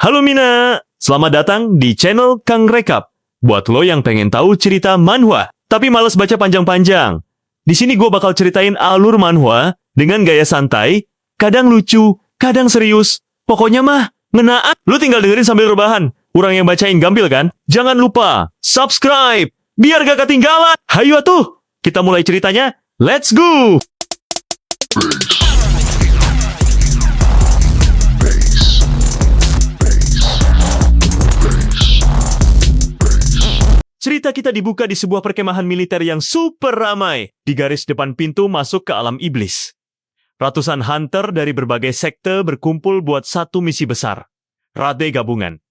Halo Mina, selamat datang di channel Kang Rekap. Buat lo yang pengen tahu cerita manhwa, tapi males baca panjang-panjang. Di sini gue bakal ceritain alur manhwa dengan gaya santai, kadang lucu, kadang serius. Pokoknya mah, ngena. Lo tinggal dengerin sambil rebahan. Orang yang bacain gambil kan? Jangan lupa, subscribe, biar gak ketinggalan. Hayo atuh, kita mulai ceritanya. Let's go! Cerita kita dibuka di sebuah perkemahan militer yang super ramai di garis depan pintu masuk ke alam iblis. Ratusan hunter dari berbagai sekte berkumpul buat satu misi besar, Rade Gabungan.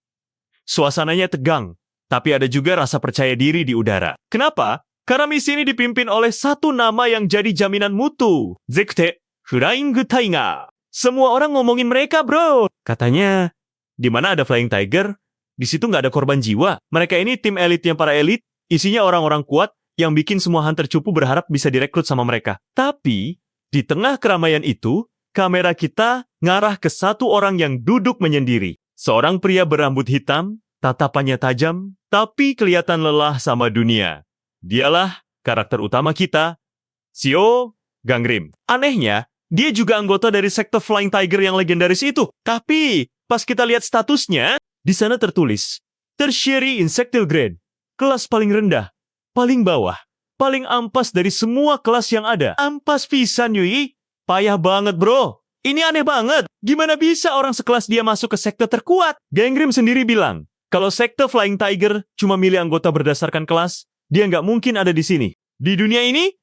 Suasananya tegang, tapi ada juga rasa percaya diri di udara. Kenapa? Karena misi ini dipimpin oleh satu nama yang jadi jaminan mutu, Zekte Flying Tiger. Semua orang ngomongin mereka, bro. Katanya, di mana ada Flying Tiger, di situ nggak ada korban jiwa. Mereka ini tim elitnya para elit, isinya orang-orang kuat yang bikin semua hunter cupu berharap bisa direkrut sama mereka. Tapi, di tengah keramaian itu, kamera kita ngarah ke satu orang yang duduk menyendiri. Seorang pria berambut hitam, tatapannya tajam, tapi kelihatan lelah sama dunia. Dialah karakter utama kita, Seo Gangrim. Anehnya, dia juga anggota dari sekte Flying Tiger yang legendaris itu. Tapi, pas kita lihat statusnya, di sana tertulis, Tertiary Insectile Grade, kelas paling rendah, paling bawah, paling ampas dari semua kelas yang ada. Ampas pisan, Yui. Payah banget, bro. Ini aneh banget. Gimana bisa orang sekelas dia masuk ke sekte terkuat? Gangrim sendiri bilang, kalau sekte Flying Tiger cuma milih anggota berdasarkan kelas, dia nggak mungkin ada di sini. Di dunia ini,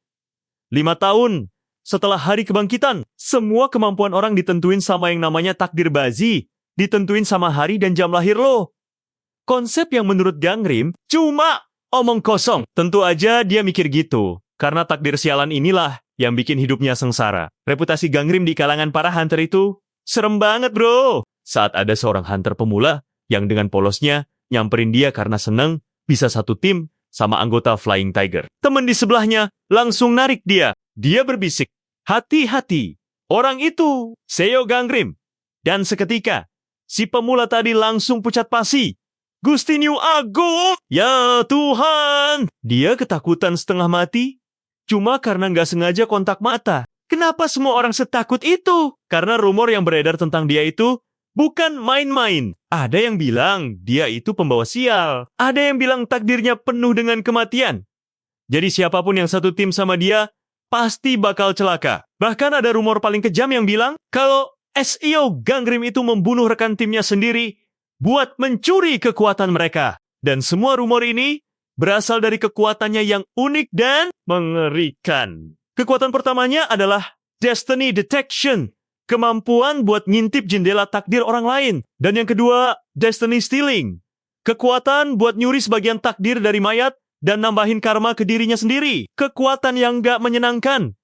5 tahun setelah hari kebangkitan, semua kemampuan orang ditentuin sama yang namanya takdir bazi. Ditentuin sama hari dan jam lahir lo. Konsep yang menurut Gangrim cuma omong kosong. Tentu aja dia mikir gitu, karena takdir sialan inilah yang bikin hidupnya sengsara. Reputasi Gangrim di kalangan para hunter itu serem banget, bro. Saat ada seorang hunter pemula yang dengan polosnya nyamperin dia karena seneng bisa satu tim sama anggota Flying Tiger. Temen di sebelahnya langsung narik dia. Dia berbisik, hati-hati, orang itu Seo Gangrim. Dan seketika, si pemula tadi langsung pucat pasi. Gusti New Ago! Ya Tuhan! Dia ketakutan setengah mati, cuma karena nggak sengaja kontak mata. Kenapa semua orang setakut itu? Karena rumor yang beredar tentang dia itu bukan main-main. Ada yang bilang dia itu pembawa sial. Ada yang bilang takdirnya penuh dengan kematian. Jadi siapapun yang satu tim sama dia, pasti bakal celaka. Bahkan ada rumor paling kejam yang bilang kalau Seo Gangrim itu membunuh rekan timnya sendiri buat mencuri kekuatan mereka. Dan semua rumor ini berasal dari kekuatannya yang unik dan mengerikan. Kekuatan pertamanya adalah Destiny Detection, kemampuan buat ngintip jendela takdir orang lain. Dan yang kedua, Destiny Stealing, kekuatan buat nyuri sebagian takdir dari mayat dan nambahin karma ke dirinya sendiri. Kekuatan yang gak menyenangkan,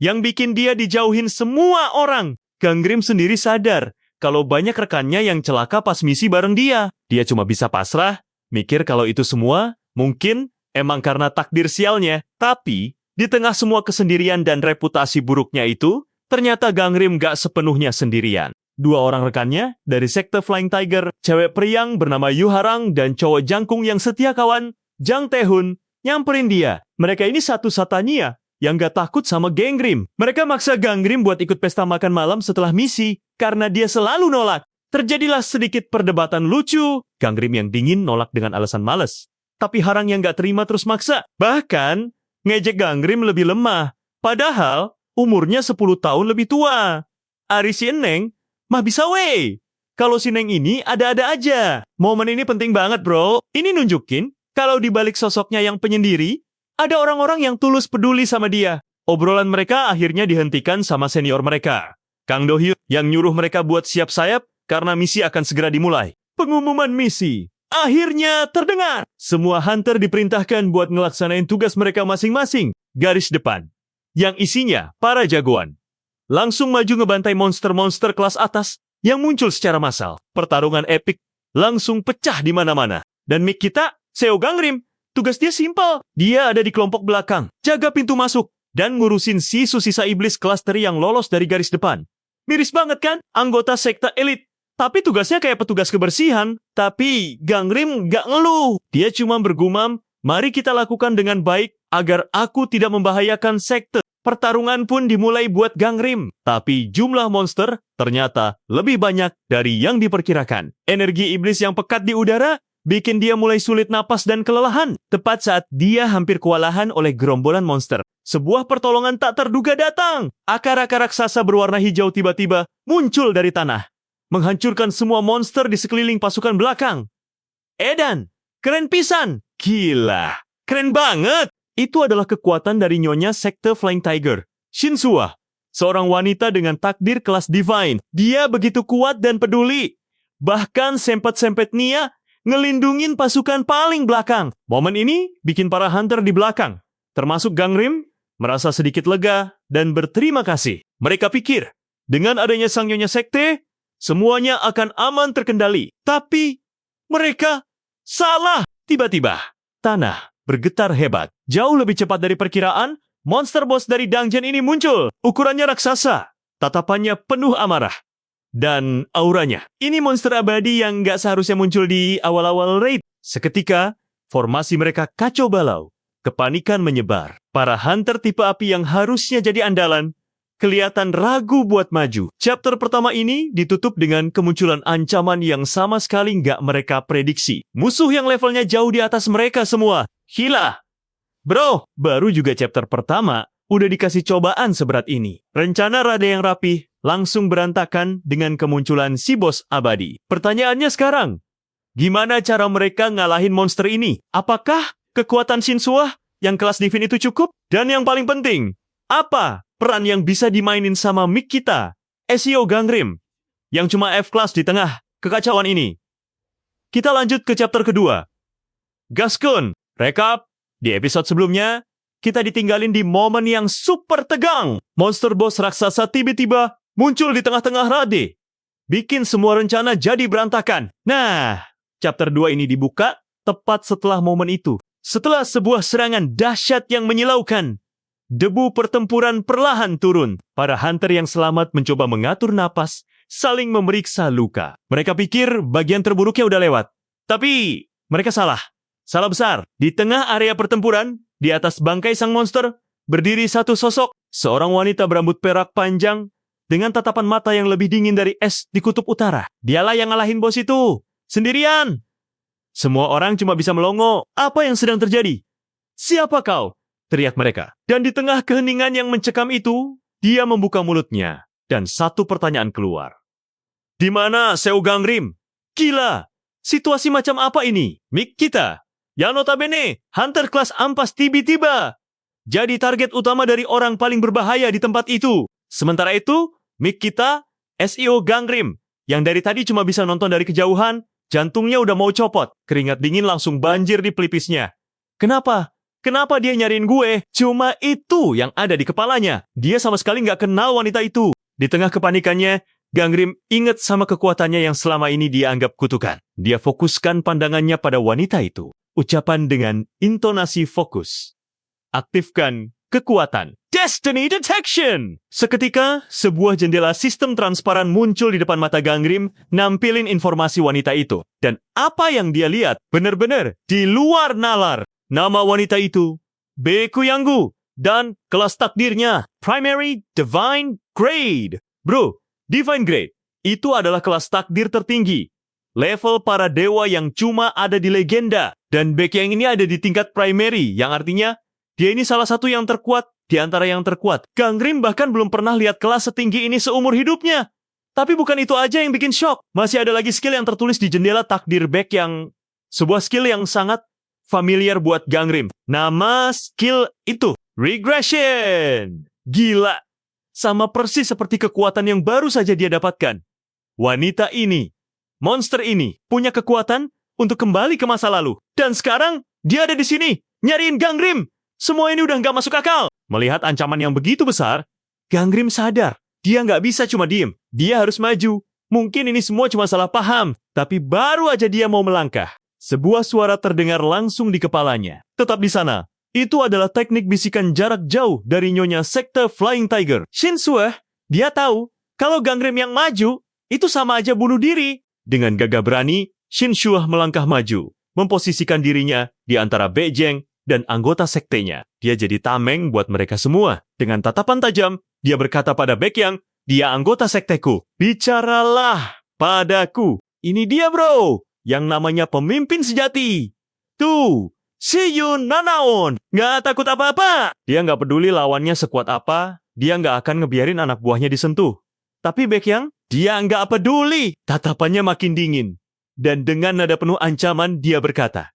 yang bikin dia dijauhin semua orang. Gangrim sendiri sadar kalau banyak rekannya yang celaka pas misi bareng dia. Dia cuma bisa pasrah, mikir kalau itu semua mungkin emang karena takdir sialnya. Tapi, di tengah semua kesendirian dan reputasi buruknya itu, ternyata Gangrim gak sepenuhnya sendirian. 2 orang rekannya dari sekte Flying Tiger, cewek periang bernama Yuharang dan cowok jangkung yang setia kawan, Jang Taehun, nyamperin dia. Mereka ini satu-satunya yang gak takut sama Gangrim. Mereka maksa Gangrim buat ikut pesta makan malam setelah misi, karena dia selalu nolak. Terjadilah sedikit perdebatan lucu. Gangrim yang dingin nolak dengan alasan males. Tapi Harang yang gak terima terus maksa. Bahkan, ngejek Gangrim lebih lemah. Padahal, umurnya 10 tahun lebih tua. Ari si Neng, mah bisa wey. Kalau si Neng ini ada-ada aja. Momen ini penting banget, bro. Ini nunjukin, kalau dibalik sosoknya yang penyendiri, ada orang-orang yang tulus peduli sama dia. Obrolan mereka akhirnya dihentikan sama senior mereka, Kang Do-hyun, yang nyuruh mereka buat siap sayap karena misi akan segera dimulai. Pengumuman misi akhirnya terdengar. Semua hunter diperintahkan buat ngelaksanain tugas mereka masing-masing. Garis depan, yang isinya para jagoan, langsung maju ngebantai monster-monster kelas atas yang muncul secara massal. Pertarungan epik langsung pecah di mana-mana. Dan mic kita, Seo Gangrim, tugas dia simpel. Dia ada di kelompok belakang, jaga pintu masuk, dan ngurusin sisa iblis kelas teri yang lolos dari garis depan. Miris banget kan? Anggota sekte elit Tapi tugasnya kayak petugas kebersihan. Tapi Gangrim nggak ngeluh. Dia cuma bergumam, mari kita lakukan dengan baik agar aku tidak membahayakan sekte. Pertarungan pun dimulai buat Gangrim. Tapi jumlah monster ternyata lebih banyak dari yang diperkirakan. Energi iblis yang pekat di udara bikin dia mulai sulit napas dan kelelahan. Tepat saat dia hampir kewalahan oleh gerombolan monster, sebuah pertolongan tak terduga datang. Akar-akar raksasa berwarna hijau tiba-tiba muncul dari tanah, menghancurkan semua monster di sekeliling pasukan belakang. Edan, keren pisan. Gila, keren banget. Itu adalah kekuatan dari nyonya sekte Flying Tiger, Shinsuah, seorang wanita dengan takdir kelas divine. Dia begitu kuat dan peduli. Bahkan sempet-sempet Nia ngelindungin pasukan paling belakang. Momen ini bikin para hunter di belakang, termasuk Gangrim, merasa sedikit lega dan berterima kasih. Mereka pikir, dengan adanya sang nyonya sekte, semuanya akan aman terkendali. Tapi mereka salah. Tiba-tiba, tanah bergetar hebat. Jauh lebih cepat dari perkiraan, monster boss dari dungeon ini muncul. Ukurannya raksasa, tatapannya penuh amarah, dan auranya. Ini monster abadi yang nggak seharusnya muncul di awal-awal raid. Seketika, formasi mereka kacau balau. Kepanikan menyebar. Para hunter tipe api yang harusnya jadi andalan kelihatan ragu buat maju. Chapter pertama ini ditutup dengan kemunculan ancaman yang sama sekali nggak mereka prediksi. Musuh yang levelnya jauh di atas mereka semua. Gila. Bro, baru juga chapter pertama udah dikasih cobaan seberat ini. Rencana Rada yang rapih langsung berantakan dengan kemunculan si bos abadi. Pertanyaannya sekarang, gimana cara mereka ngalahin monster ini? Apakah kekuatan Shinsuah yang kelas divine itu cukup? Dan yang paling penting, apa peran yang bisa dimainin sama mic kita, SEO Gangrim, yang cuma F-class di tengah kekacauan ini? Kita lanjut ke chapter kedua. Gaskun, rekap, di episode sebelumnya, kita ditinggalin di momen yang super tegang. Monster boss raksasa tiba-tiba muncul di tengah-tengah Rade, bikin semua rencana jadi berantakan. Nah, chapter 2 ini dibuka tepat setelah momen itu. Setelah sebuah serangan dahsyat yang menyilaukan, debu pertempuran perlahan turun. Para hunter yang selamat mencoba mengatur napas, saling memeriksa luka. Mereka pikir bagian terburuknya udah lewat. Tapi mereka salah. Salah besar. Di tengah area pertempuran, di atas bangkai sang monster, berdiri satu sosok. Seorang wanita berambut perak panjang dengan tatapan mata yang lebih dingin dari es di kutub utara. Dialah yang ngalahin bos itu. Sendirian. Semua orang cuma bisa melongo. Apa yang sedang terjadi? Siapa kau? Teriak mereka. Dan di tengah keheningan yang mencekam itu, dia membuka mulutnya. Dan satu pertanyaan keluar. Di mana Seo Gangrim? Gila! Situasi macam apa ini? Mik kita, yang notabene hunter kelas ampas tiba-tiba jadi target utama dari orang paling berbahaya di tempat itu. Sementara itu, mik kita, SEO Gangrim, yang dari tadi cuma bisa nonton dari kejauhan, jantungnya udah mau copot. Keringat dingin langsung banjir di pelipisnya. Kenapa? Kenapa dia nyariin gue? Cuma itu yang ada di kepalanya. Dia sama sekali nggak kenal wanita itu. Di tengah kepanikannya, Gangrim ingat sama kekuatannya yang selama ini dia anggap kutukan. Dia fokuskan pandangannya pada wanita itu. Ucapan dengan intonasi fokus. Aktifkan kekuatan. Destiny Detection! Seketika, sebuah jendela sistem transparan muncul di depan mata Gangrim, nampilin informasi wanita itu. Dan apa yang dia lihat benar-benar di luar nalar. Nama wanita itu, Beku Yanggu, dan kelas takdirnya, Primary Divine Grade. Bro, Divine Grade, itu adalah kelas takdir tertinggi. Level para dewa yang cuma ada di legenda. Dan Beku yang ini ada di tingkat primary, yang artinya, dia ini salah satu yang terkuat di antara yang terkuat. Gangrim bahkan belum pernah lihat kelas setinggi ini seumur hidupnya. Tapi bukan itu aja yang bikin shock. Masih ada lagi skill yang tertulis di jendela takdir Beku yang... sebuah skill yang sangat familiar buat Gangrim. Nama skill itu, Regression. Gila. Sama persis seperti kekuatan yang baru saja dia dapatkan. Wanita ini, monster ini, punya kekuatan untuk kembali ke masa lalu. Dan sekarang, dia ada di sini, nyariin Gangrim. Semua ini udah nggak masuk akal. Melihat ancaman yang begitu besar, Gangrim sadar. Dia nggak bisa cuma diem. Dia harus maju. Mungkin ini semua cuma salah paham. Tapi baru aja dia mau melangkah, sebuah suara terdengar langsung di kepalanya. Tetap di sana. Itu adalah teknik bisikan jarak jauh dari nyonya sekte Flying Tiger. Shinsuah, dia tahu kalau Gangrim yang maju Itu sama aja bunuh diri. Dengan gagah berani, Shin Shuah melangkah maju, memposisikan dirinya di antara Beijing dan anggota sektenya. Dia jadi tameng buat mereka semua. Dengan tatapan tajam, dia berkata pada Baekhyang, dia anggota sekteku. Bicaralah padaku. Ini dia bro, yang namanya pemimpin sejati. Tuh, si Yun Nanaon. Nggak takut apa-apa. Dia nggak peduli lawannya sekuat apa, dia nggak akan ngebiarin anak buahnya disentuh. Tapi Baekhyang, dia nggak peduli. Tatapannya makin dingin. Dan dengan nada penuh ancaman, dia berkata,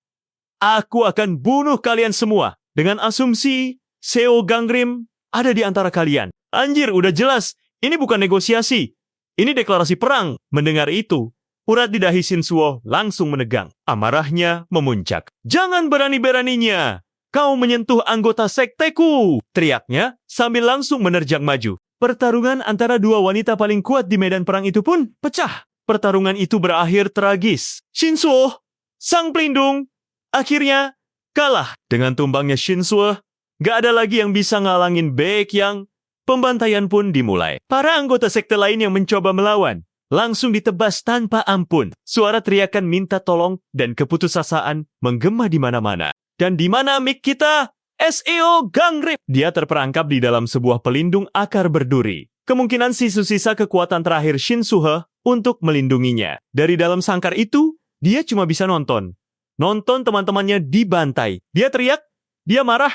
aku akan bunuh kalian semua. Dengan asumsi, Seo Gangrim ada di antara kalian. Anjir, udah jelas. Ini bukan negosiasi. Ini deklarasi perang. Mendengar itu, urat di dahi Shin Suo langsung menegang. Amarahnya memuncak. Jangan berani-beraninya. Kau menyentuh anggota sekteku. Teriaknya sambil langsung menerjang maju. Pertarungan antara dua wanita paling kuat di medan perang itu pun pecah. Pertarungan itu berakhir tragis. Shin Suo, sang pelindung, akhirnya kalah. Dengan tumbangnya Shin Suo, gak ada lagi yang bisa ngalangin Baekhyang. Pembantaian pun dimulai. Para anggota sekte lain yang mencoba melawan langsung ditebas tanpa ampun. Suara teriakan minta tolong dan keputusasaan menggema di mana-mana. Dan di mana mic kita? Seo Gangrim. Dia terperangkap di dalam sebuah pelindung akar berduri. Kemungkinan sisa kekuatan terakhir Shin Suhe untuk melindunginya. Dari dalam sangkar itu, dia cuma bisa nonton. Nonton teman-temannya dibantai. Dia teriak, dia marah,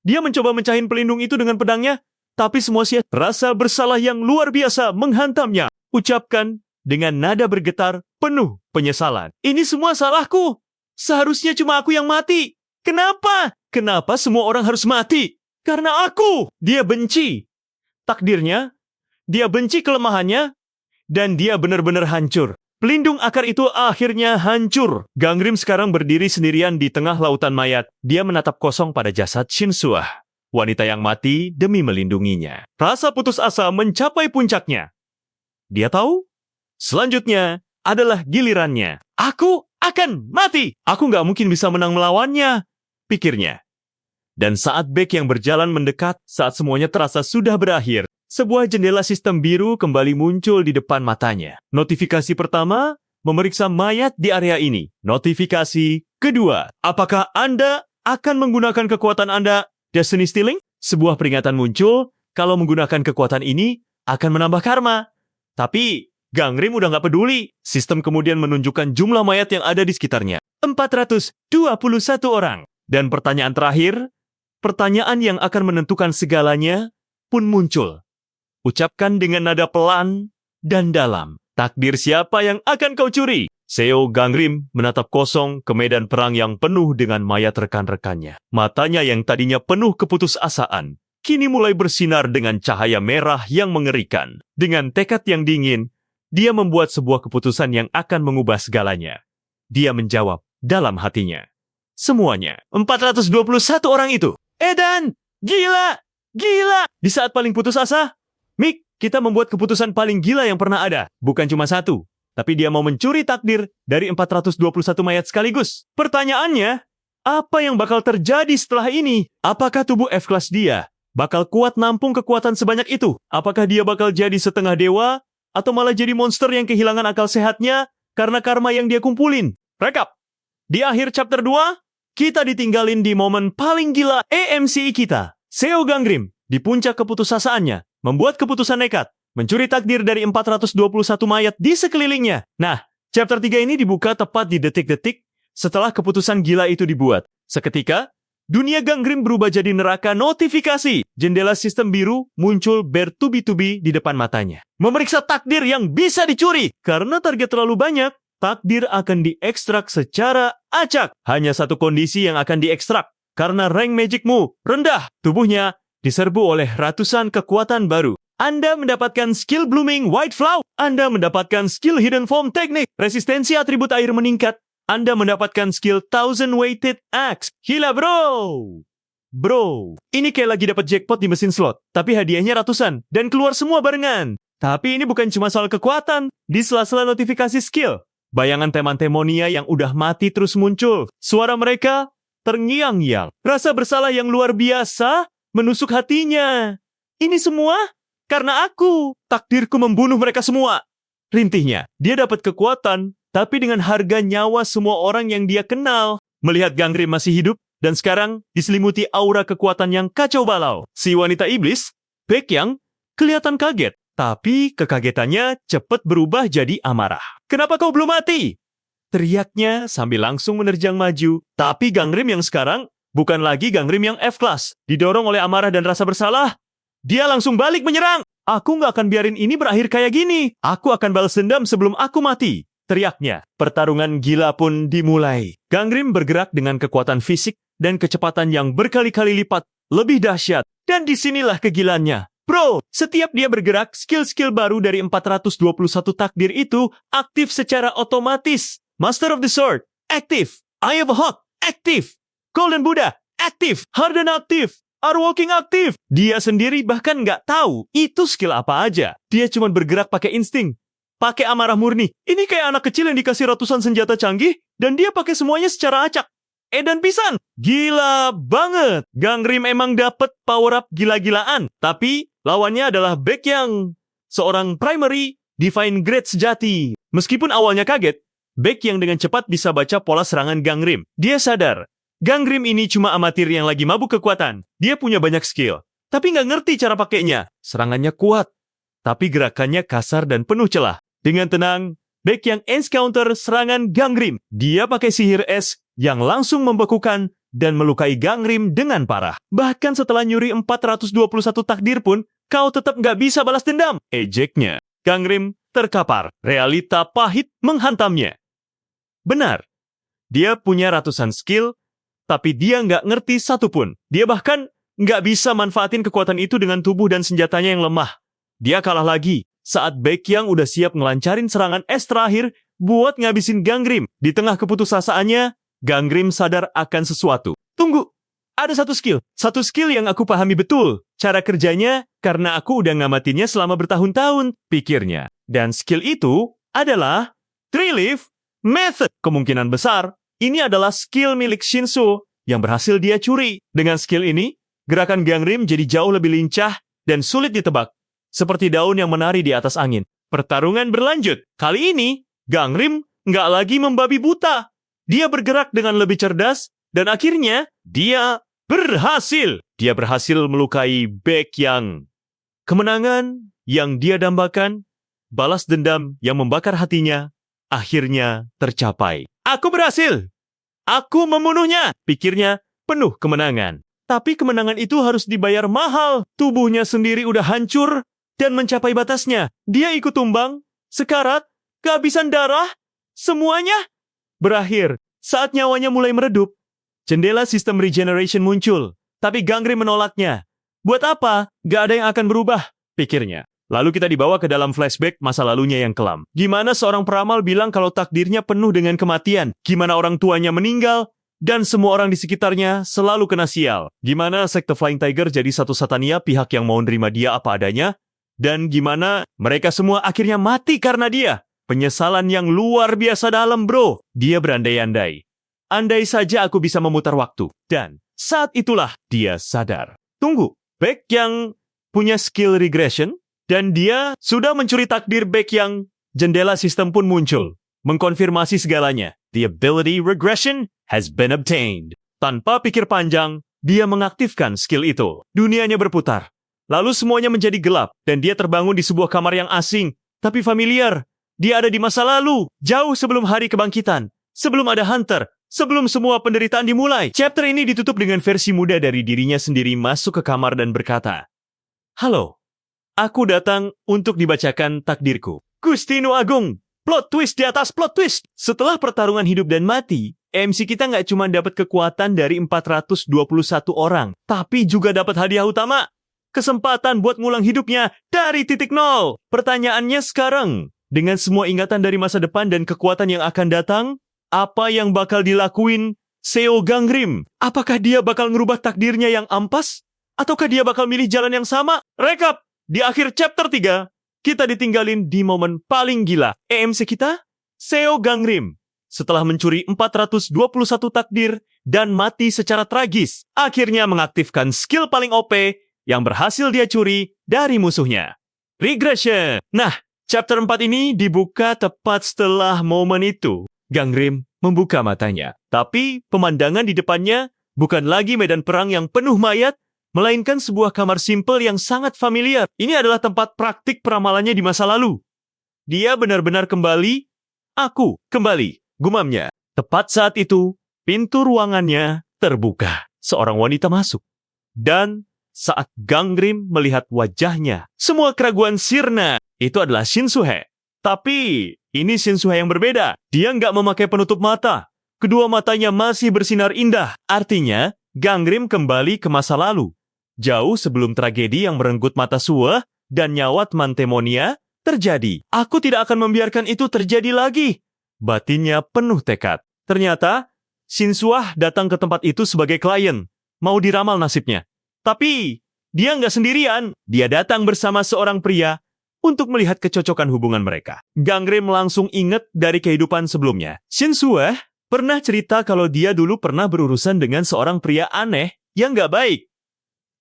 dia mencoba mencahin pelindung itu dengan pedangnya, tapi semua sia. Rasa bersalah yang luar biasa menghantamnya. Ucapkan dengan nada bergetar penuh penyesalan. Ini semua salahku. Seharusnya cuma aku yang mati. Kenapa? Kenapa semua orang harus mati? Karena aku. Dia benci takdirnya, dia benci kelemahannya, dan dia benar-benar hancur. Pelindung akar itu akhirnya hancur. Gangrim sekarang berdiri sendirian di tengah lautan mayat. Dia menatap kosong pada jasad Shin Suah, wanita yang mati demi melindunginya. Rasa putus asa mencapai puncaknya. Dia tahu, selanjutnya adalah gilirannya. Aku akan mati. Aku nggak mungkin bisa menang melawannya, pikirnya. Dan saat Baekhyang berjalan mendekat, saat semuanya terasa sudah berakhir, sebuah jendela sistem biru kembali muncul di depan matanya. Notifikasi pertama, memeriksa mayat di area ini. Notifikasi kedua, apakah Anda akan menggunakan kekuatan Anda Destiny Stealing? Sebuah peringatan muncul, kalau menggunakan kekuatan ini akan menambah karma. Tapi Gangrim udah nggak peduli. Sistem kemudian menunjukkan jumlah mayat yang ada di sekitarnya. 421 orang. Dan pertanyaan terakhir, pertanyaan yang akan menentukan segalanya pun muncul. Ucapkan dengan nada pelan dan dalam. Takdir siapa yang akan kau curi? Seo Gangrim menatap kosong ke medan perang yang penuh dengan mayat rekan-rekannya. Matanya yang tadinya penuh keputusasaan, kini mulai bersinar dengan cahaya merah yang mengerikan. Dengan tekad yang dingin, dia membuat sebuah keputusan yang akan mengubah segalanya. Dia menjawab dalam hatinya. Semuanya, 421 orang itu. Edan, gila, gila. Di saat paling putus asa, Mick, kita membuat keputusan paling gila yang pernah ada. Bukan cuma satu, tapi dia mau mencuri takdir dari 421 mayat sekaligus. Pertanyaannya, apa yang bakal terjadi setelah ini? Apakah tubuh F-Class dia bakal kuat nampung kekuatan sebanyak itu? Apakah dia bakal jadi setengah dewa? Atau malah jadi monster yang kehilangan akal sehatnya karena karma yang dia kumpulin? Rekap, di akhir chapter 2, kita ditinggalin di momen paling gila AMCI kita. Seo Gangrim, di puncak keputusasaannya, membuat keputusan nekat, mencuri takdir dari 421 mayat di sekelilingnya. Nah, chapter 3 ini dibuka tepat di detik-detik setelah keputusan gila itu dibuat. Seketika, dunia Gangrim berubah jadi neraka notifikasi. Jendela sistem biru muncul bertubi-tubi di depan matanya. Memeriksa takdir yang bisa dicuri. Karena target terlalu banyak, takdir akan diekstrak secara acak. Hanya satu kondisi yang akan diekstrak. Karena rank magicmu rendah, tubuhnya diserbu oleh ratusan kekuatan baru. Anda mendapatkan skill Blooming White Flower. Anda mendapatkan skill Hidden Form Technique. Resistensi atribut air meningkat. Anda mendapatkan skill 1000 Weighted Axe. Gila bro. Bro, ini kayak lagi dapat jackpot di mesin slot. Tapi hadiahnya ratusan. Dan keluar semua barengan. Tapi ini bukan cuma soal kekuatan. Di sela-sela notifikasi skill, bayangan teman-temonia yang udah mati terus muncul. Suara mereka terngiang-ngiang. Rasa bersalah yang luar biasa menusuk hatinya. Ini semua karena aku. Takdirku membunuh mereka semua. Rintihnya, dia dapat kekuatan, tapi dengan harga nyawa semua orang yang dia kenal. Melihat Gangrim masih hidup, dan sekarang diselimuti aura kekuatan yang kacau balau. Si wanita iblis, Baekyang, kelihatan kaget. Tapi kekagetannya cepat berubah jadi amarah. "Kenapa kau belum mati?" teriaknya sambil langsung menerjang maju. Tapi Gangrim yang sekarang bukan lagi Gangrim yang F-Class. Didorong oleh amarah dan rasa bersalah, dia langsung balik menyerang. "Aku nggak akan biarin ini berakhir kayak gini. Aku akan balas dendam sebelum aku mati," teriaknya. Pertarungan gila pun dimulai. Gangrim bergerak dengan kekuatan fisik dan kecepatan yang berkali-kali lipat lebih dahsyat. Dan disinilah kegilaannya. Bro, setiap dia bergerak, skill-skill baru dari 421 takdir itu aktif secara otomatis. Master of the Sword, aktif. Eye of a Hawk, aktif. Golden Buddha, aktif. Harden aktif. Arwalking aktif. Dia sendiri bahkan nggak tahu itu skill apa aja. Dia cuma bergerak pakai insting. Pakai amarah murni. Ini kayak anak kecil yang dikasih ratusan senjata canggih, dan dia pakai semuanya secara acak. Edan pisan. Gila banget. Gangrim emang dapet power up gila-gilaan. Tapi lawannya adalah Baekyang, seorang primary divine grade sejati. Meskipun awalnya kaget, Baekyang dengan cepat bisa baca pola serangan Gangrim. Dia sadar, Gangrim ini cuma amatir yang lagi mabuk kekuatan. Dia punya banyak skill, tapi nggak ngerti cara pakainya. Serangannya kuat, tapi gerakannya kasar dan penuh celah. Dengan tenang, Baekyang encounter serangan Gangrim. Dia pakai sihir es yang langsung membekukan dan melukai Gangrim dengan parah. Bahkan setelah nyuri 421 takdir pun, kau tetap nggak bisa balas dendam, ejeknya. Gangrim terkapar. Realita pahit menghantamnya. Benar, dia punya ratusan skill, tapi dia nggak ngerti satupun. Dia bahkan nggak bisa manfaatin kekuatan itu dengan tubuh dan senjatanya yang lemah. Dia kalah lagi saat Baekyang udah siap ngelancarin serangan es terakhir buat ngabisin Gangrim. Di tengah keputusasaannya, Gangrim sadar akan sesuatu. Tunggu, ada satu skill. Satu skill yang aku pahami betul. Cara kerjanya karena aku udah ngamatinnya selama bertahun-tahun, pikirnya. Dan skill itu adalah Three Leaf Method. Kemungkinan besar, ini adalah skill milik Shinso yang berhasil dia curi. Dengan skill ini, gerakan Gangrim jadi jauh lebih lincah dan sulit ditebak. Seperti daun yang menari di atas angin. Pertarungan berlanjut. Kali ini, Gangrim nggak lagi membabi buta. Dia bergerak dengan lebih cerdas, dan akhirnya dia berhasil. Dia berhasil melukai Baekyang. Kemenangan yang dia dambakan, balas dendam yang membakar hatinya, akhirnya tercapai. Aku berhasil! Aku membunuhnya! Pikirnya penuh kemenangan. Tapi kemenangan itu harus dibayar mahal. Tubuhnya sendiri udah hancur dan mencapai batasnya. Dia ikut tumbang, sekarat, kehabisan darah, semuanya berakhir. Saat nyawanya mulai meredup, jendela sistem regeneration muncul. Tapi Gangrim menolaknya. Buat apa? Gak ada yang akan berubah, pikirnya. Lalu kita dibawa ke dalam flashback masa lalunya yang kelam. Gimana seorang peramal bilang kalau takdirnya penuh dengan kematian. Gimana orang tuanya meninggal, dan semua orang di sekitarnya selalu kena sial. Gimana sekte Flying Tiger jadi satu satania pihak yang mau nerima dia apa adanya. Dan gimana mereka semua akhirnya mati karena dia. Penyesalan yang luar biasa dalam, bro. Dia berandai-andai. Andai saja aku bisa memutar waktu. Dan saat itulah dia sadar. Tunggu, Baekyang punya skill regression, dan dia sudah mencuri takdir Baekyang. Jendela sistem pun muncul, mengkonfirmasi segalanya. The ability regression has been obtained. Tanpa pikir panjang, dia mengaktifkan skill itu. Dunianya berputar. Lalu semuanya menjadi gelap, dan dia terbangun di sebuah kamar yang asing, tapi familiar. Dia ada di masa lalu, jauh sebelum hari kebangkitan, sebelum ada Hunter, sebelum semua penderitaan dimulai. Chapter ini ditutup dengan versi muda dari dirinya sendiri masuk ke kamar dan berkata, "Halo, aku datang untuk dibacakan takdirku." Gustino Agung, plot twist di atas plot twist. Setelah pertarungan hidup dan mati, MC kita nggak cuma dapat kekuatan dari 421 orang, tapi juga dapat hadiah utama. Kesempatan buat ngulang hidupnya dari titik nol. Pertanyaannya sekarang, dengan semua ingatan dari masa depan dan kekuatan yang akan datang, apa yang bakal dilakuin Seo Gangrim? Apakah dia bakal ngerubah takdirnya yang ampas? Ataukah dia bakal milih jalan yang sama? Rekap, di akhir chapter 3, kita ditinggalin di momen paling gila. EMC kita, Seo Gangrim. Setelah mencuri 421 takdir dan mati secara tragis, akhirnya mengaktifkan skill paling OP yang berhasil dia curi dari musuhnya. Regression. Nah, Chapter 4 ini dibuka tepat setelah momen itu. Gangrim membuka matanya. Tapi pemandangan di depannya bukan lagi medan perang yang penuh mayat, melainkan sebuah kamar simpel yang sangat familiar. Ini adalah tempat praktik peramalannya di masa lalu. Dia benar-benar kembali. Aku kembali, gumamnya. Tepat saat itu, pintu ruangannya terbuka. Seorang wanita masuk. Dan saat Gangrim melihat wajahnya, semua keraguan sirna. Itu adalah Shinsuhe. Tapi ini Shinsuhe yang berbeda. Dia nggak memakai penutup mata. Kedua matanya masih bersinar indah. Artinya, Gangrim kembali ke masa lalu. Jauh sebelum tragedi yang merenggut mata Sue dan nyawa teman Temonia terjadi. Aku tidak akan membiarkan itu terjadi lagi. Batinnya penuh tekad. Ternyata, Shinsuah datang ke tempat itu sebagai klien. Mau diramal nasibnya. Tapi, dia nggak sendirian. Dia datang bersama seorang pria untuk melihat kecocokan hubungan mereka. Gangrim langsung ingat dari kehidupan sebelumnya. Shinsuah pernah cerita kalau dia dulu pernah berurusan dengan seorang pria aneh yang nggak baik.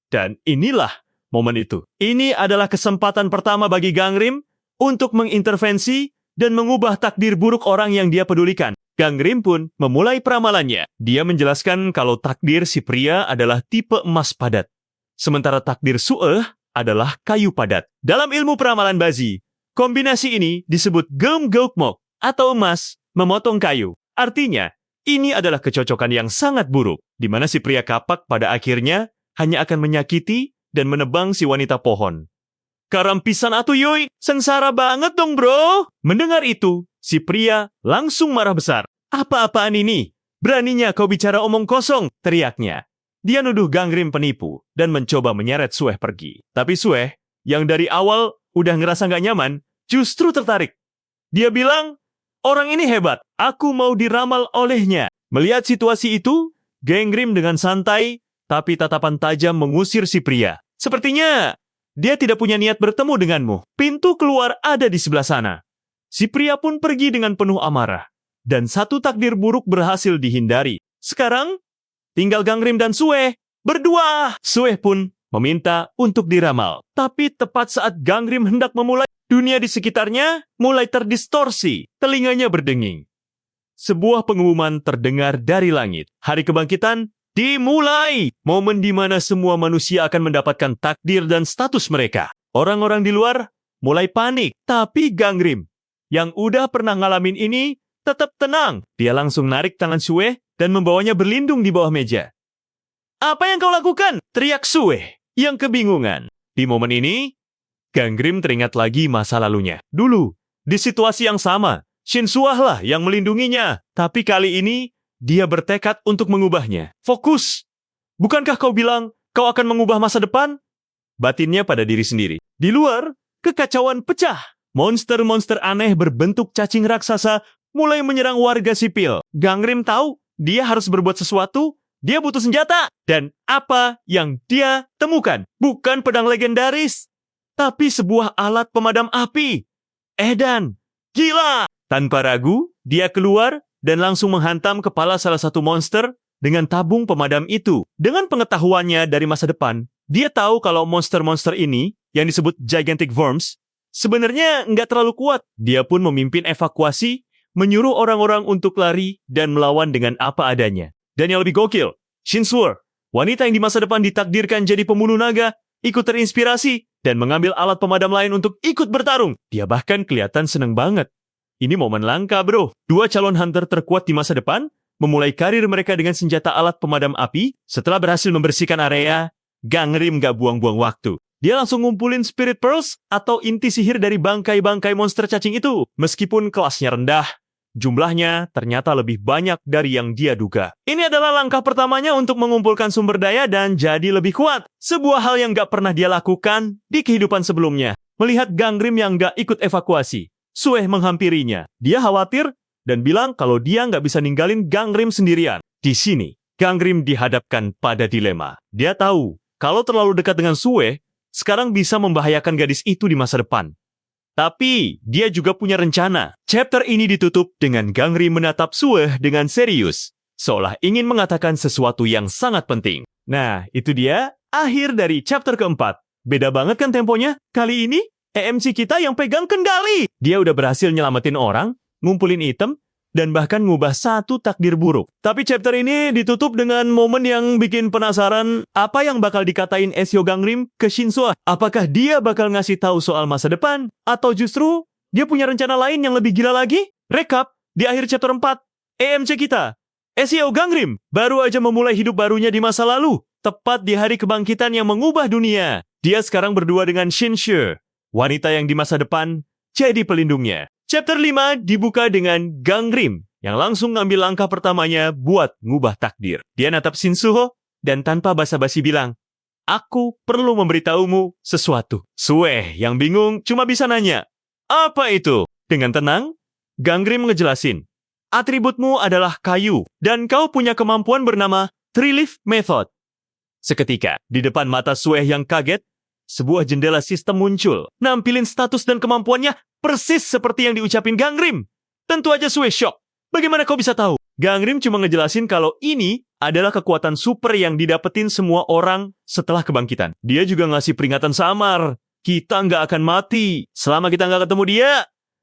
Dan inilah momen itu. Ini adalah kesempatan pertama bagi Gangrim untuk mengintervensi dan mengubah takdir buruk orang yang dia pedulikan. Gangrim pun memulai peramalannya. Dia menjelaskan kalau takdir si pria adalah tipe emas padat. Sementara takdir Sue adalah kayu padat. Dalam ilmu peramalan bazi, kombinasi ini disebut Geum-geukmok atau emas memotong kayu. Artinya, ini adalah kecocokan yang sangat buruk, di mana si pria kapak pada akhirnya hanya akan menyakiti dan menebang si wanita pohon. Karampisan atuh yoi, sengsara banget dong bro. Mendengar itu, si pria langsung marah besar. Apa-apaan ini? Beraninya kau bicara omong kosong, teriaknya. Dia nuduh Gangrim penipu dan mencoba menyeret Sue pergi. Tapi Sue, yang dari awal udah ngerasa nggak nyaman, justru tertarik. Dia bilang, orang ini hebat, aku mau diramal olehnya. Melihat situasi itu, Gangrim dengan santai, tapi tatapan tajam mengusir si pria. Sepertinya, dia tidak punya niat bertemu denganmu. Pintu keluar ada di sebelah sana. Si pria pun pergi dengan penuh amarah. Dan satu takdir buruk berhasil dihindari. Sekarang, tinggal Gangrim dan Sue berdua. Sue pun meminta untuk diramal. Tapi tepat saat Gangrim hendak memulai, dunia di sekitarnya mulai terdistorsi. Telinganya berdenging. Sebuah pengumuman terdengar dari langit. Hari kebangkitan dimulai. Momen di mana semua manusia akan mendapatkan takdir dan status mereka. Orang-orang di luar mulai panik. Tapi Gangrim, yang udah pernah ngalamin ini, tetap tenang. Dia langsung narik tangan Sue dan membawanya berlindung di bawah meja. Apa yang kau lakukan? Teriak Sue yang kebingungan. Di momen ini, Gangrim teringat lagi masa lalunya. Dulu, di situasi yang sama, Shinsuah lah yang melindunginya. Tapi kali ini, dia bertekad untuk mengubahnya. Fokus! Bukankah kau bilang kau akan mengubah masa depan? Batinnya pada diri sendiri. Di luar, kekacauan pecah. Monster-monster aneh berbentuk cacing raksasa mulai menyerang warga sipil. Gangrim tahu dia harus berbuat sesuatu, dia butuh senjata. Dan apa yang dia temukan? Bukan pedang legendaris, tapi sebuah alat pemadam api. Edan, gila! Tanpa ragu, dia keluar dan langsung menghantam kepala salah satu monster dengan tabung pemadam itu. Dengan pengetahuannya dari masa depan, dia tahu kalau monster-monster ini, yang disebut Gigantic Worms, sebenarnya nggak terlalu kuat. Dia pun memimpin evakuasi, menyuruh orang-orang untuk lari dan melawan dengan apa adanya. Dan yang lebih gokil, Shinsuah, wanita yang di masa depan ditakdirkan jadi pembunuh naga, ikut terinspirasi dan mengambil alat pemadam lain untuk ikut bertarung. Dia bahkan kelihatan seneng banget. Ini momen langka bro. Dua calon hunter terkuat di masa depan memulai karir mereka dengan senjata alat pemadam api. Setelah berhasil membersihkan area, Gangrim gak buang-buang waktu. Dia langsung ngumpulin Spirit Pearls atau inti sihir dari bangkai-bangkai monster cacing itu. Meskipun kelasnya rendah, jumlahnya ternyata lebih banyak dari yang dia duga. Ini adalah langkah pertamanya untuk mengumpulkan sumber daya dan jadi lebih kuat. Sebuah hal yang gak pernah dia lakukan di kehidupan sebelumnya. Melihat Gangrim yang gak ikut evakuasi, Sue menghampirinya. Dia khawatir dan bilang kalau dia gak bisa ninggalin Gangrim sendirian. Di sini, Gangrim dihadapkan pada dilema. Dia tahu kalau terlalu dekat dengan Sue, sekarang bisa membahayakan gadis itu di masa depan. Tapi, dia juga punya rencana. Chapter ini ditutup dengan Gangrim menatap Sue dengan serius, seolah ingin mengatakan sesuatu yang sangat penting. Nah, itu dia akhir dari chapter keempat. Beda banget kan temponya? Kali ini, EMC kita yang pegang kendali. Dia udah berhasil nyelamatin orang, ngumpulin item, dan bahkan ngubah satu takdir buruk. Tapi chapter ini ditutup dengan momen yang bikin penasaran apa yang bakal dikatain Ezio Gangrim ke Shinso. Apakah dia bakal ngasih tahu soal masa depan? Atau justru dia punya rencana lain yang lebih gila lagi? Rekap, di akhir chapter 4, EMC kita, Ezio Gangrim, baru aja memulai hidup barunya di masa lalu, tepat di hari kebangkitan yang mengubah dunia. Dia sekarang berdua dengan Shinshu, wanita yang di masa depan jadi pelindungnya. Chapter 5 dibuka dengan Gangrim yang langsung ngambil langkah pertamanya buat ngubah takdir. Dia natap Shinsuho dan tanpa basa-basi bilang, "Aku perlu memberitahumu sesuatu." Sue yang bingung cuma bisa nanya, "Apa itu?" Dengan tenang, Gangrim ngejelasin, "Atributmu adalah kayu dan kau punya kemampuan bernama Three Leaf Method." Seketika, di depan mata Sue yang kaget, sebuah jendela sistem muncul, nampilin status dan kemampuannya persis seperti yang diucapin Gangrim. Tentu aja Sue shock. Bagaimana kau bisa tahu? Gangrim cuma ngejelasin kalau ini adalah kekuatan super yang didapetin semua orang setelah kebangkitan. Dia juga ngasih peringatan samar. Kita nggak akan mati selama kita nggak ketemu dia.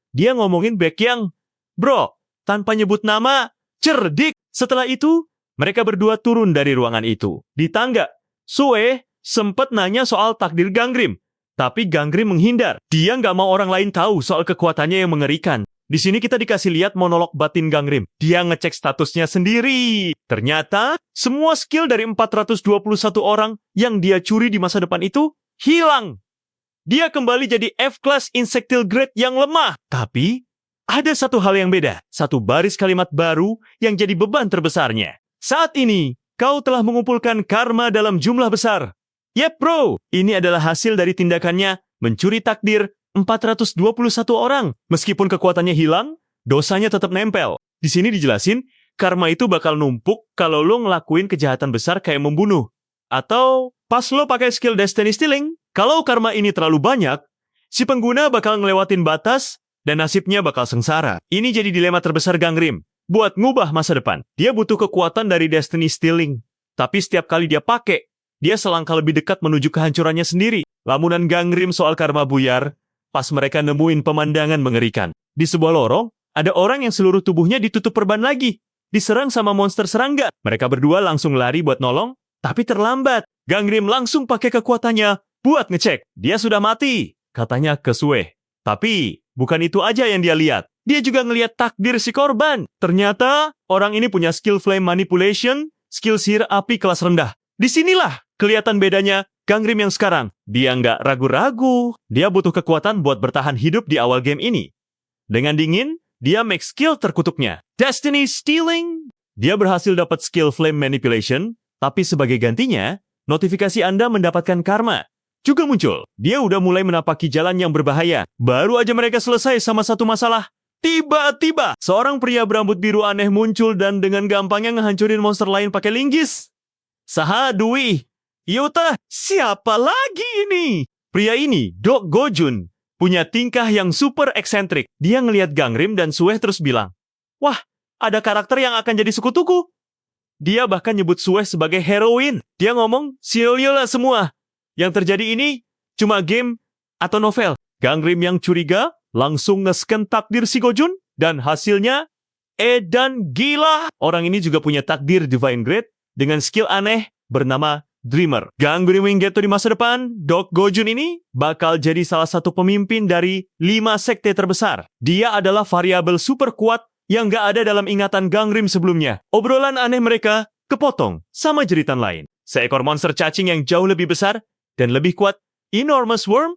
Dia ngomongin Baekhyang, "Bro, tanpa nyebut nama, cerdik." Setelah itu, mereka berdua turun dari ruangan itu. Di tangga, Sue sempat nanya soal takdir Gangrim. Tapi Gangrim menghindar. Dia nggak mau orang lain tahu soal kekuatannya yang mengerikan. Di sini kita dikasih lihat monolog batin Gangrim. Dia ngecek statusnya sendiri. Ternyata, semua skill dari 421 orang yang dia curi di masa depan itu hilang. Dia kembali jadi F-Class Insectile Grade yang lemah. Tapi, ada satu hal yang beda. Satu baris kalimat baru yang jadi beban terbesarnya. Saat ini, kau telah mengumpulkan karma dalam jumlah besar. Yep bro, ini adalah hasil dari tindakannya mencuri takdir 421 orang. Meskipun kekuatannya hilang, dosanya tetap nempel. Di sini dijelasin, karma itu bakal numpuk kalau lo ngelakuin kejahatan besar kayak membunuh. Atau pas lo pakai skill Destiny Stealing, kalau karma ini terlalu banyak, si pengguna bakal ngelewatin batas dan nasibnya bakal sengsara. Ini jadi dilema terbesar Gangrim. Buat ngubah masa depan, dia butuh kekuatan dari Destiny Stealing. Tapi setiap kali dia pakai, dia selangkah lebih dekat menuju kehancurannya sendiri. Lamunan Gangrim soal karma buyar, pas mereka nemuin pemandangan mengerikan. Di sebuah lorong, ada orang yang seluruh tubuhnya ditutup perban lagi. Diserang sama monster serangga. Mereka berdua langsung lari buat nolong, tapi terlambat. Gangrim langsung pakai kekuatannya buat ngecek. Dia sudah mati, katanya ke Sue. Tapi, bukan itu aja yang dia lihat. Dia juga ngelihat takdir si korban. Ternyata, orang ini punya skill flame manipulation, skill sihir api kelas rendah. Disinilah kelihatan bedanya Gangrim yang sekarang. Dia nggak ragu-ragu. Dia butuh kekuatan buat bertahan hidup di awal game ini. Dengan dingin, dia make skill terkutuknya. Destiny Stealing. Dia berhasil dapat skill Flame Manipulation, tapi sebagai gantinya, notifikasi Anda mendapatkan karma juga muncul. Dia udah mulai menapaki jalan yang berbahaya. Baru aja mereka selesai sama satu masalah. Tiba-tiba, seorang pria berambut biru aneh muncul dan dengan gampangnya ngehancurin monster lain pakai linggis. Saha Dwi, Yuta, siapa lagi ini? Pria ini, Dok Gojun, punya tingkah yang super eksentrik. Dia ngelihat Gangrim dan Sue terus bilang, "Wah, ada karakter yang akan jadi sekutuku." Dia bahkan nyebut Sue sebagai heroin. Dia ngomong, "Sia-sia semua. Yang terjadi ini cuma game atau novel." Gangrim yang curiga langsung nge-scan takdir si Gojun dan hasilnya edan gila. Orang ini juga punya takdir Divine Grade dengan skill aneh bernama Dreamer. Gangrim Wingeto di masa depan, Dok Gojun ini bakal jadi salah satu pemimpin dari 5 sekte terbesar. Dia adalah variabel super kuat yang gak ada dalam ingatan Gangrim sebelumnya. Obrolan aneh mereka kepotong sama jeritan lain. Seekor monster cacing yang jauh lebih besar dan lebih kuat, Enormous Worm,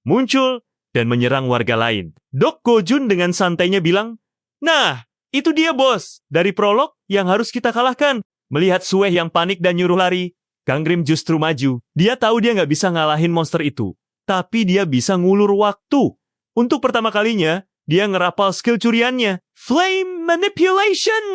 muncul dan menyerang warga lain. Dok Gojun dengan santainya bilang, "Nah, itu dia bos dari prolog yang harus kita kalahkan." Melihat Sue yang panik dan nyuruh lari, Gangrim justru maju. Dia tahu dia nggak bisa ngalahin monster itu. Tapi dia bisa ngulur waktu. Untuk pertama kalinya, dia ngerapal skill curiannya. Flame Manipulation!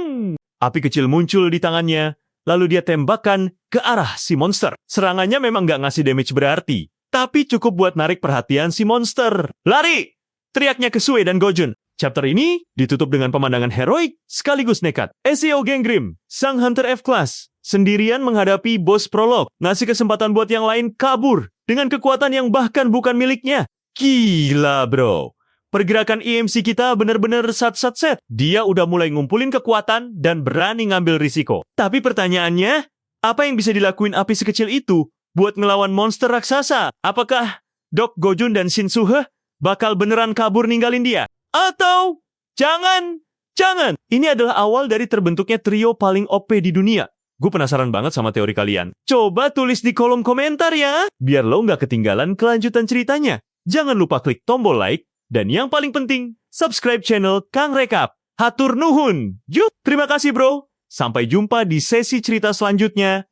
Api kecil muncul di tangannya, lalu dia tembakkan ke arah si monster. Serangannya memang nggak ngasih damage berarti, tapi cukup buat narik perhatian si monster. "Lari!" teriaknya ke Sue dan Gojun. Chapter ini ditutup dengan pemandangan heroik sekaligus nekat. Ezio Gangrim, sang Hunter F-Class, sendirian menghadapi bos prolog, ngasih kesempatan buat yang lain kabur dengan kekuatan yang bahkan bukan miliknya. Gila bro, pergerakan EMC kita bener-bener sat-sat-set. Dia udah mulai ngumpulin kekuatan dan berani ngambil risiko. Tapi pertanyaannya, apa yang bisa dilakuin api sekecil itu buat ngelawan monster raksasa? Apakah Dok Gojun dan Shinsuhe bakal beneran kabur ninggalin dia? Atau jangan, ini adalah awal dari terbentuknya trio paling OP di dunia. Gue penasaran banget sama teori kalian. Coba tulis di kolom komentar ya, biar lo nggak ketinggalan kelanjutan ceritanya. Jangan lupa klik tombol like, dan yang paling penting, subscribe channel Kang Rekap. Hatur nuhun. Yuk, terima kasih bro. Sampai jumpa di sesi cerita selanjutnya.